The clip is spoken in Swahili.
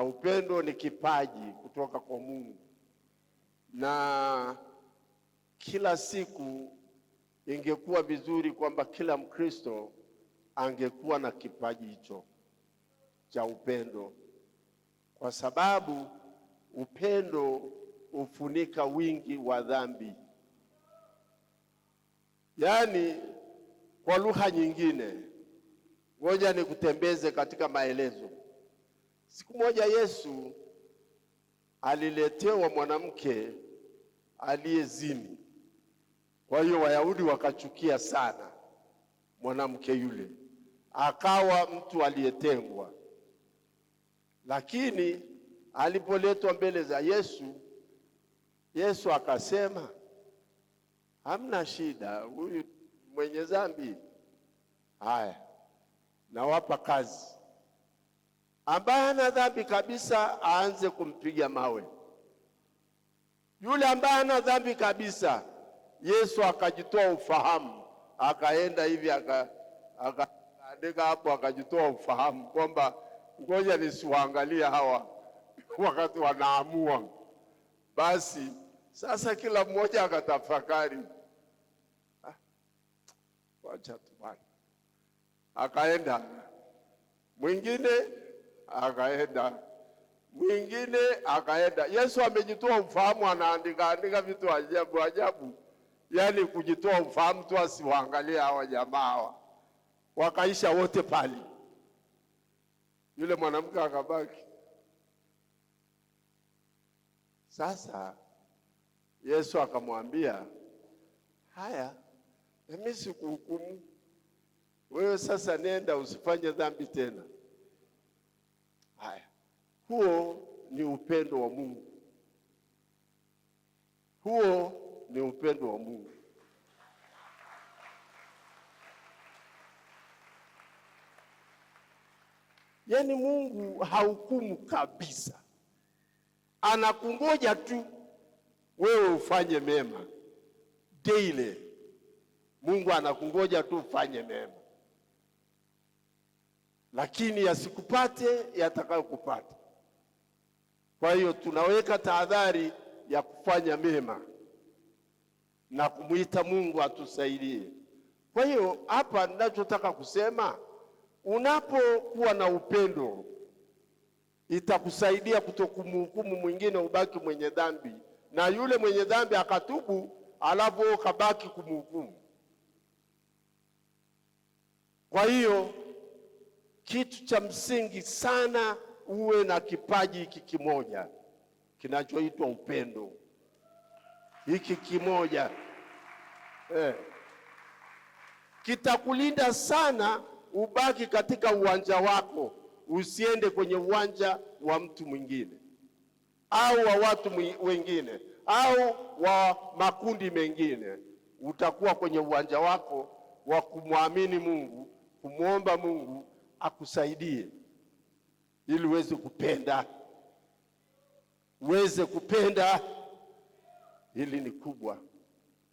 upendo ni kipaji kutoka kwa Mungu, na kila siku ingekuwa vizuri kwamba kila Mkristo angekuwa na kipaji hicho cha upendo, kwa sababu upendo hufunika wingi wa dhambi. Yaani, kwa lugha nyingine, ngoja nikutembeze katika maelezo. Siku moja Yesu aliletewa mwanamke aliyezini. Kwa hiyo Wayahudi wakachukia sana mwanamke yule, akawa mtu aliyetengwa. Lakini alipoletwa mbele za Yesu, Yesu akasema, hamna shida, huyu mwenye dhambi, haya nawapa kazi. Ambaye hana dhambi kabisa aanze kumpiga mawe. Yule ambaye hana dhambi kabisa, Yesu akajitoa ufahamu, akaenda hivi akaandika hapo, akajitoa ufahamu kwamba ngoja nisiwaangalie hawa wakati wanaamua. Basi sasa kila mmoja akatafakari, wacha tu bwana. Akaenda mwingine, akaenda mwingine, akaenda. Yesu amejitoa ufahamu, anaandika vitu ajabu ajabu, yaani kujitoa ufahamu tu asiwaangalie hawa jamaa hawa. Wakaisha wote pale, yule mwanamke akabaki. Sasa Yesu akamwambia, haya, mimi sikuhukumu wewe, sasa nenda usifanye dhambi tena. Haya, huo ni upendo wa Mungu. Huo ni upendo wa Mungu. Yaani Mungu hahukumu kabisa, anakungoja tu wewe ufanye mema daily. Mungu anakungoja tu ufanye mema, lakini yasikupate yatakayokupata. Kwa hiyo tunaweka tahadhari ya kufanya mema na kumuita Mungu atusaidie. Kwa hiyo hapa ninachotaka kusema, unapokuwa na upendo itakusaidia kutokumhukumu mwingine ubaki mwenye dhambi, na yule mwenye dhambi akatubu, alafu ukabaki kumhukumu. Kwa hiyo kitu cha msingi sana, uwe na kipaji hiki kimoja kinachoitwa upendo. Hiki kimoja kitakulinda sana ubaki katika uwanja wako, usiende kwenye uwanja wa mtu mwingine au wa watu wengine au wa makundi mengine. Utakuwa kwenye uwanja wako wa kumwamini Mungu, kumwomba Mungu akusaidie ili uweze kupenda. Hili ni kubwa.